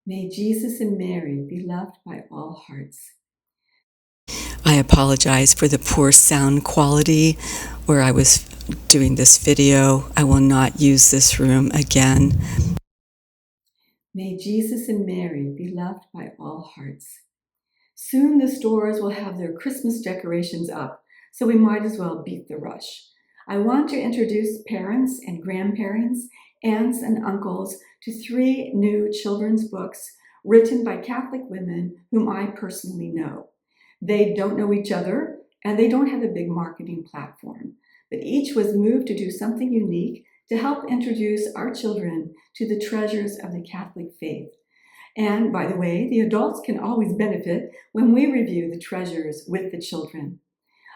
May Jesus and Mary be loved by all hearts. I apologize for the poor sound quality where I was doing this video. I will not use this room again. May Jesus and Mary be loved by all hearts. Soon the stores will have their Christmas decorations up, so we might as well beat the rush. I want to introduce parents and grandparents, aunts and uncles to 3 new children's books written by Catholic women whom I personally know. They don't know each other and they don't have a big marketing platform, but each was moved to do something unique to help introduce our children to the treasures of the Catholic faith. And by the way, the adults can always benefit when we review the treasures with the children.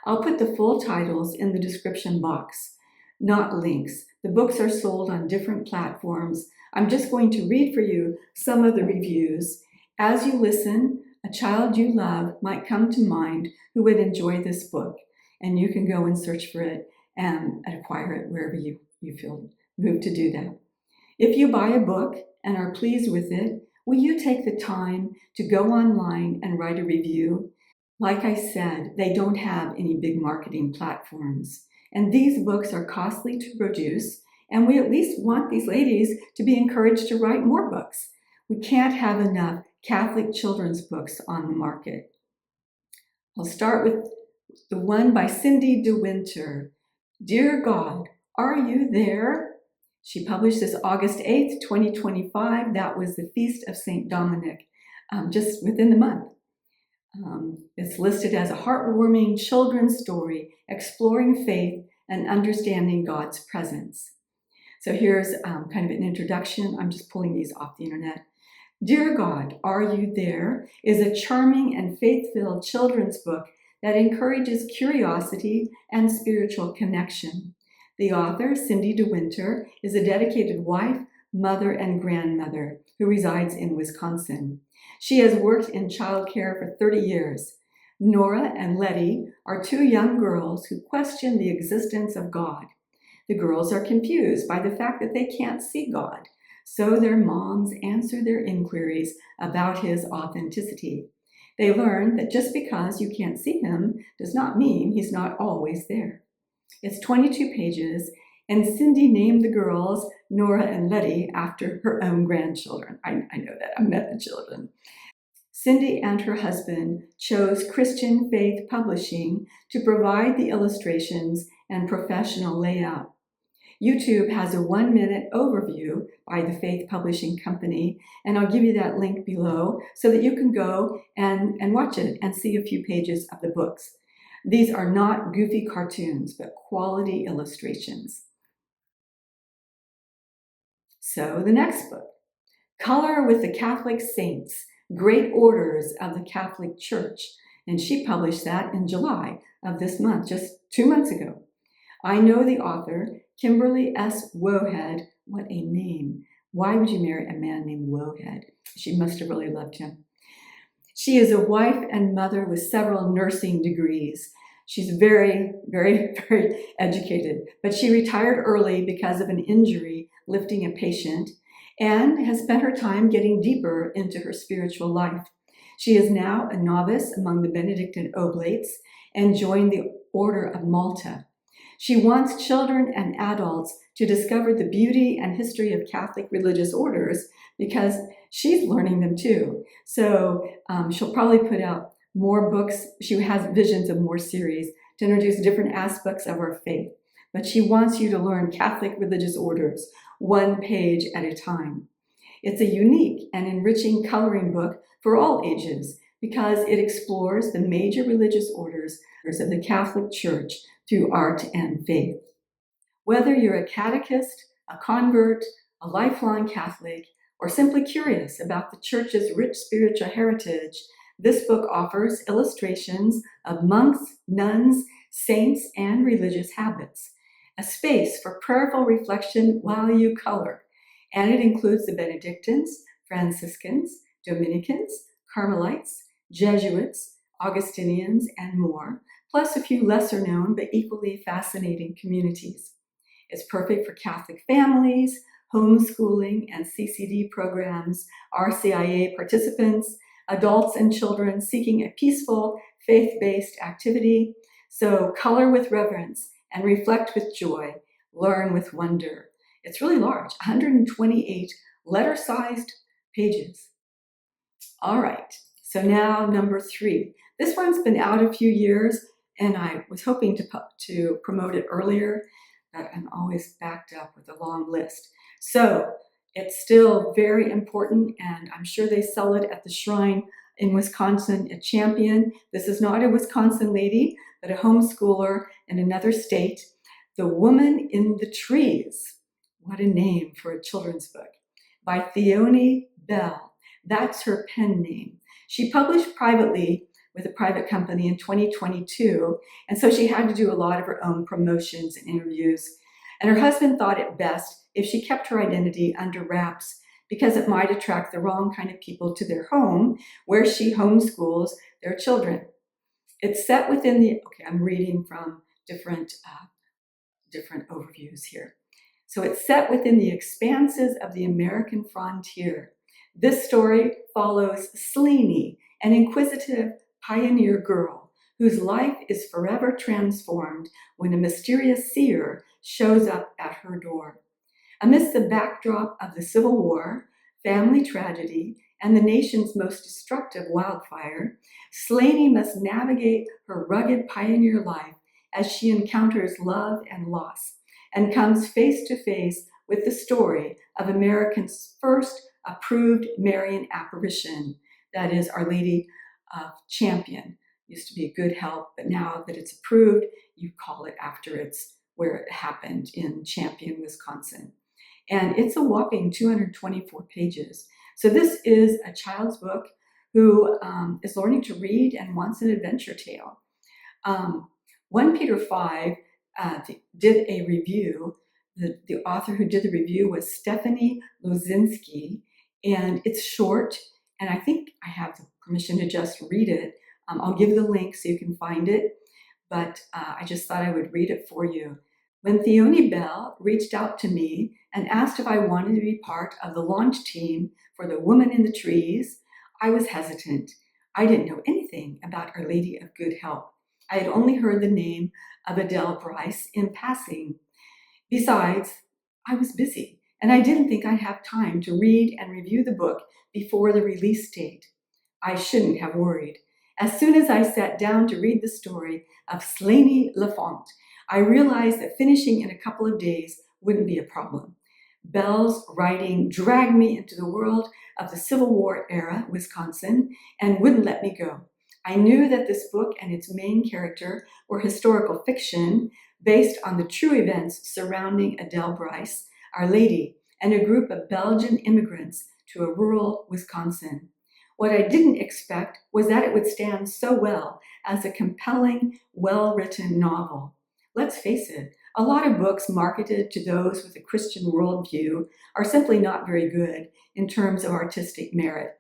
I'll put the full titles in the description box, not links. The books are sold on different platforms. I'm just going to read for you some of the reviews. As you listen, a child you love might come to mind who would enjoy this book, and you can go and search for it and acquire it wherever you feel moved to do that. If you buy a book and are pleased with it, will you take the time to go online and write a review? Like I said, they don't have any big marketing platforms. And these books are costly to produce, and we at least want these ladies to be encouraged to write more books. We can't have enough Catholic children's books on the market. I'll start with the one by Cindy DeWinter. Dear God, are you there? She published this August 8th, 2025. That was the Feast of St. Dominic, just within the month. It's listed as a heartwarming children's story exploring faith and understanding God's presence. So here's kind of an introduction. I'm just pulling these off the internet. Dear God, Are You There? Is a charming and faith-filled children's book that encourages curiosity and spiritual connection. The author, Cindy DeWinter, is a dedicated wife, mother, and grandmother who resides in Wisconsin. She has worked in childcare for 30 years. Nora and Letty are 2 young girls who question the existence of God. The girls are confused by the fact that they can't see God, so their moms answer their inquiries about his authenticity. They learn that just because you can't see him does not mean he's not always there. It's 22 pages, and Cindy named the girls Nora and Letty after her own grandchildren. I know that. I met the children. Cindy and her husband chose Christian Faith Publishing to provide the illustrations and professional layout. YouTube has a 1-minute overview by the Faith Publishing Company, and I'll give you that link below so that you can go and watch it and see a few pages of the books. These are not goofy cartoons, but quality illustrations. So the next book, Color with the Catholic Saints, Great Orders of the Catholic Church. And she published that in July of this month, just 2 months ago. I know the author, Kimberly S. Wohead. What a name. Why would you marry a man named Wohead? She must have really loved him. She is a wife and mother with several nursing degrees. She's very, very, very educated, but she retired early because of an injury lifting a patient and has spent her time getting deeper into her spiritual life. She is now a novice among the Benedictine Oblates and joined the Order of Malta. She wants children and adults to discover the beauty and history of Catholic religious orders because she's learning them too. So she'll probably put out more books. She has visions of more series to introduce different aspects of our faith. But she wants you to learn Catholic religious orders, 1 page at a time. It's a unique and enriching coloring book for all ages because it explores the major religious orders of the Catholic Church through art and faith. Whether you're a catechist, a convert, a lifelong Catholic, or simply curious about the Church's rich spiritual heritage, this book offers illustrations of monks, nuns, saints, and religious habits, a space for prayerful reflection while you color. And it includes the Benedictines, Franciscans, Dominicans, Carmelites, Jesuits, Augustinians, and more, plus a few lesser known but equally fascinating communities. It's perfect for Catholic families, homeschooling and CCD programs, RCIA participants, adults and children seeking a peaceful, faith-based activity. So color with reverence and reflect with joy, learn with wonder. It's really large, 128 letter-sized pages. All right, so now number 3. This one's been out a few years, and I was hoping to promote it earlier, but I'm always backed up with a long list. So it's still very important, and I'm sure they sell it at the shrine in Wisconsin at Champion. This is not a Wisconsin lady, but a homeschooler in another state. The Woman in the Trees. What a name for a children's book. By Theone Bell. That's her pen name. She published privately with a private company in 2022, and so she had to do a lot of her own promotions and interviews. And her husband thought it best if she kept her identity under wraps because it might attract the wrong kind of people to their home where she homeschools their children. It's set within the, okay, I'm reading from different overviews here. So it's set within the expanses of the American frontier. This story follows Sleeny, an inquisitive pioneer girl whose life is forever transformed when a mysterious seer shows up at her door. Amidst the backdrop of the Civil War, family tragedy, and the nation's most destructive wildfire, Sleeny must navigate her rugged pioneer life as she encounters love and loss and comes face to face with the story of America's first approved Marian apparition, that is Our Lady of Champion. Used to be Good Help, but now that it's approved, you call it after it's where it happened in Champion, Wisconsin. And it's a whopping 224 pages. So this is a child's book who is learning to read and wants an adventure tale. 1 Peter 5 did a review. The author who did the review was Stephanie Lozinski, and it's short, and I think I have the permission to just read it. I'll give you the link so you can find it, but I just thought I would read it for you. When Theone Bell reached out to me and asked if I wanted to be part of the launch team for The Woman in the Trees, I was hesitant. I didn't know anything about Our Lady of Good Help. I had only heard the name of Adele Bryce in passing. Besides, I was busy, and I didn't think I'd have time to read and review the book before the release date. I shouldn't have worried. As soon as I sat down to read the story of Sleeny Lafont, I realized that finishing in a couple of days wouldn't be a problem. Bell's writing dragged me into the world of the Civil War era Wisconsin and wouldn't let me go. I knew that this book and its main character were historical fiction based on the true events surrounding Adele Bryce, Our Lady, and a group of Belgian immigrants to a rural Wisconsin. What I didn't expect was that it would stand so well as a compelling, well-written novel. Let's face it, a lot of books marketed to those with a Christian worldview are simply not very good in terms of artistic merit.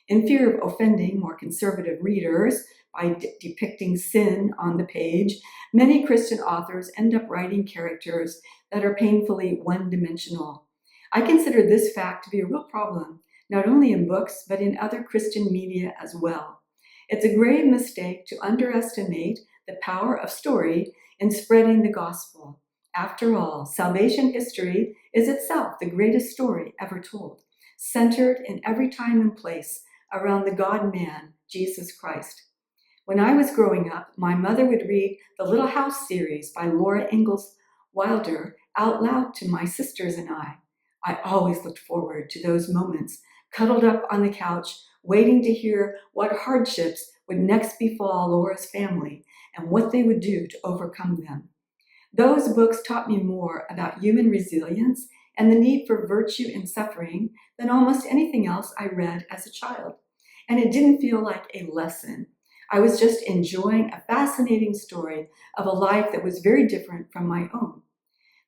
In fear of offending more conservative readers by depicting sin on the page, many Christian authors end up writing characters that are painfully one-dimensional. I consider this fact to be a real problem, not only in books, but in other Christian media as well. It's a grave mistake to underestimate the power of story in spreading the gospel. After all, salvation history is itself the greatest story ever told, centered in every time and place around the God-man, Jesus Christ. When I was growing up, my mother would read the Little House series by Laura Ingalls Wilder out loud to my sisters and I. I always looked forward to those moments, cuddled up on the couch, waiting to hear what hardships would next befall Laura's family and what they would do to overcome them. Those books taught me more about human resilience and the need for virtue in suffering than almost anything else I read as a child. And it didn't feel like a lesson. I was just enjoying a fascinating story of a life that was very different from my own.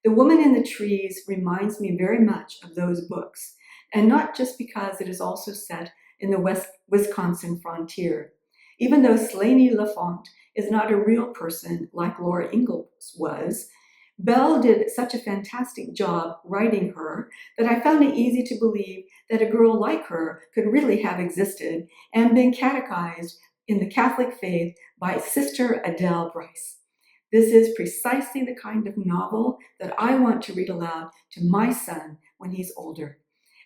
The Woman in the Trees reminds me very much of those books, and not just because it is also set in the Wisconsin frontier. Even though Sleeny Lafont is not a real person like Laura Ingalls was, Belle did such a fantastic job writing her that I found it easy to believe that a girl like her could really have existed and been catechized in the Catholic faith by Sister Adele Bryce. This is precisely the kind of novel that I want to read aloud to my son when he's older.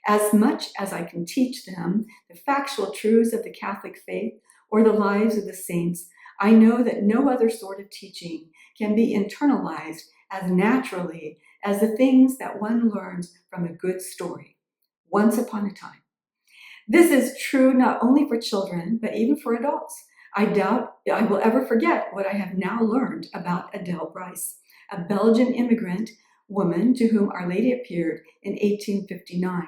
As much as I can teach them the factual truths of the Catholic faith or the lives of the saints, I know that no other sort of teaching can be internalized as naturally as the things that one learns from a good story. Once upon a time. This is true not only for children, but even for adults. I doubt I will ever forget what I have now learned about Adele Bryce, a Belgian immigrant woman to whom Our Lady appeared in 1859.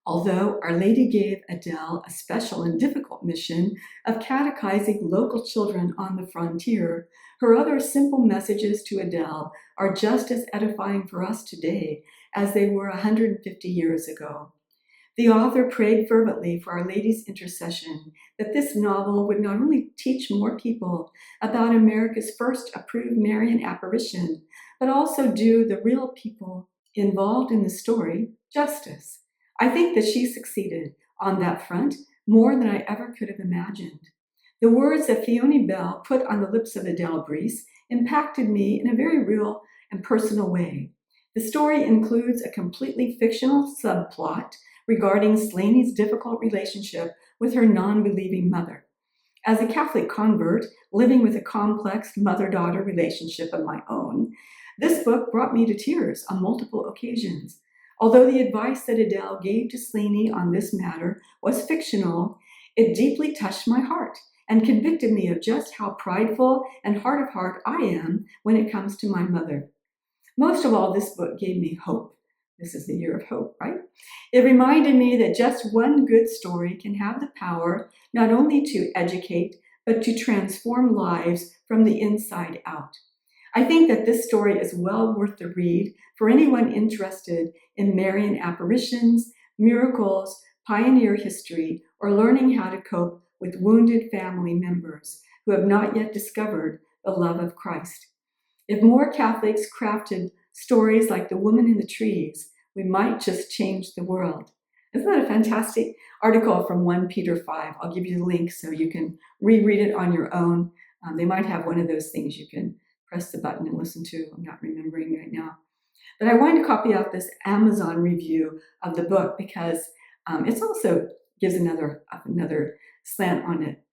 Although Our Lady gave Adele a special and difficult mission of catechizing local children on the frontier, her other simple messages to Adele are just as edifying for us today as they were 150 years ago. The author prayed fervently for Our Lady's intercession that this novel would not only teach more people about America's first approved Marian apparition, but also do the real people involved in the story justice. I think that she succeeded on that front more than I ever could have imagined. The words that Fiona Bell put on the lips of Adele Bryce impacted me in a very real and personal way. The story includes a completely fictional subplot regarding Slaney's difficult relationship with her non-believing mother. As a Catholic convert living with a complex mother-daughter relationship of my own, this book brought me to tears on multiple occasions. Although the advice that Adele gave to Slaney on this matter was fictional, it deeply touched my heart and convicted me of just how prideful and hard of heart I am when it comes to my mother. Most of all, this book gave me hope. This is the year of hope, right? It reminded me that just one good story can have the power not only to educate, but to transform lives from the inside out. I think that this story is well worth the read for anyone interested in Marian apparitions, miracles, pioneer history, or learning how to cope with wounded family members who have not yet discovered the love of Christ. If more Catholics crafted stories like The Woman in the Trees, we might just change the world. Isn't that a fantastic article from 1 Peter 5? I'll give you the link so you can reread it on your own. They might have one of those things you can press the button and listen to. I'm not remembering right now. But I wanted to copy out this Amazon review of the book because it also gives another slant on it.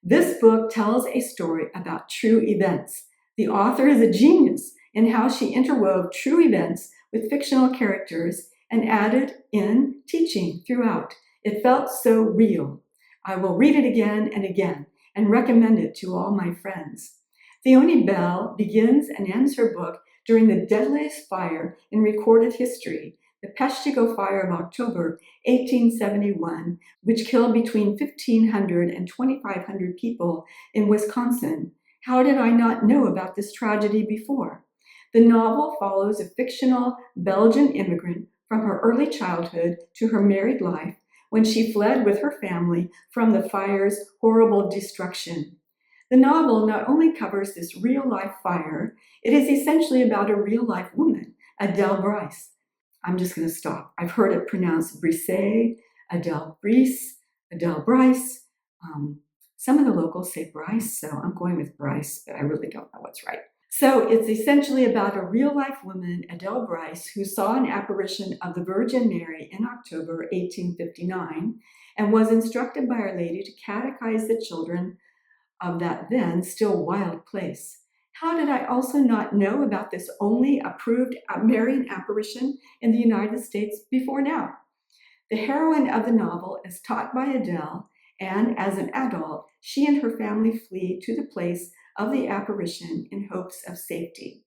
This book tells a story about true events. The author is a genius in how she interwove true events with fictional characters and added in teaching throughout. It felt so real. I will read it again and again and recommend it to all my friends. Fiona Bell begins and ends her book during the deadliest fire in recorded history, the Peshtigo Fire of October 1871, which killed between 1,500 and 2,500 people in Wisconsin. How did I not know about this tragedy before? The novel follows a fictional Belgian immigrant from her early childhood to her married life when she fled with her family from the fire's horrible destruction. The novel not only covers this real-life fire, it is essentially about a real-life woman, Adele Bryce. I'm just going to stop. I've heard it pronounced Bryce, Adele Bryce, Adele Bryce. Some of the locals say Bryce, so I'm going with Bryce, but I really don't know what's right. So it's essentially about a real-life woman, Adele Bryce, who saw an apparition of the Virgin Mary in October 1859 and was instructed by Our Lady to catechize the children of that then still wild place. How did I also not know about this only approved Marian apparition in the United States before now? The heroine of the novel is taught by Adele, and as an adult, she and her family flee to the place of the apparition in hopes of safety.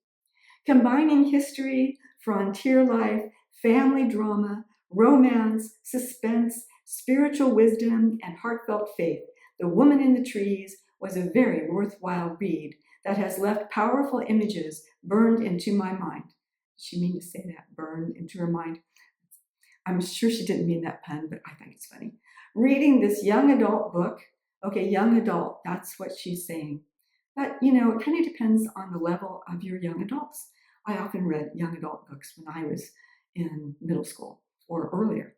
Combining history, frontier life, family drama, romance, suspense, spiritual wisdom, and heartfelt faith, The Woman in the Trees was a very worthwhile read that has left powerful images burned into my mind. Did she mean to say that? Burned into her mind? I'm sure she didn't mean that pun, but I think it's funny. Reading this young adult book, okay, young adult, that's what she's saying. But, it kind of depends on the level of your young adults. I often read young adult books when I was in middle school or earlier.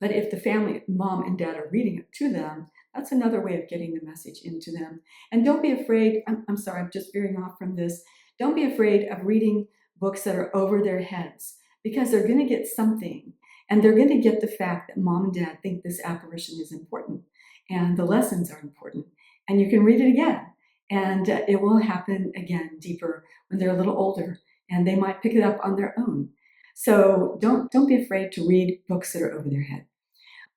But if the family, mom and dad, are reading it to them, that's another way of getting the message into them. And don't be afraid, I'm sorry, I'm just veering off from this. Don't be afraid of reading books that are over their heads, because they're going to get something. And they're going to get the fact that mom and dad think this apparition is important and the lessons are important. And you can read it again. And it will happen again deeper when they're a little older, and they might pick it up on their own. So don't be afraid to read books that are over their head.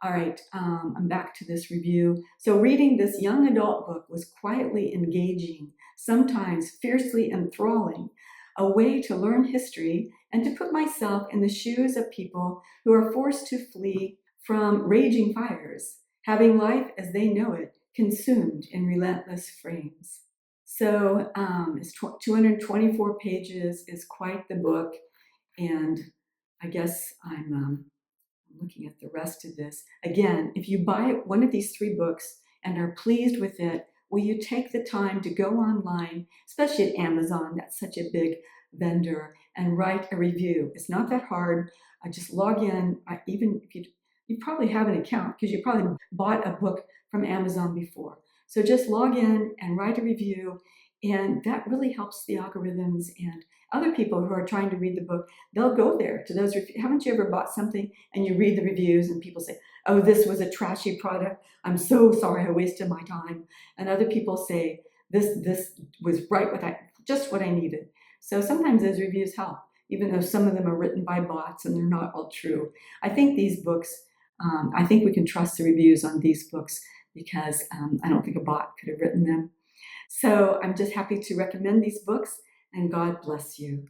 All right, I'm back to this review. So reading this young adult book was quietly engaging, sometimes fiercely enthralling, a way to learn history and to put myself in the shoes of people who are forced to flee from raging fires, having life as they know it consumed in relentless flames. So it's 224 pages, is quite the book, and I guess I'm looking at the rest of this. Again, if you buy one of these 3 books and are pleased with it, will you take the time to go online, especially at Amazon, that's such a big vendor, and write a review? It's not that hard. Just log in, even if you probably have an account because you probably bought a book from Amazon before. So just log in and write a review, and that really helps the algorithms and other people who are trying to read the book. They'll go there to those. Haven't you ever bought something and you read the reviews and people say, oh, this was a trashy product, I'm so sorry I wasted my time. And other people say, this was right, just what I needed. So sometimes those reviews help, even though some of them are written by bots and they're not all true. I think these books, I think we can trust the reviews on these books because I don't think a bot could have written them. So I'm just happy to recommend these books, and God bless you.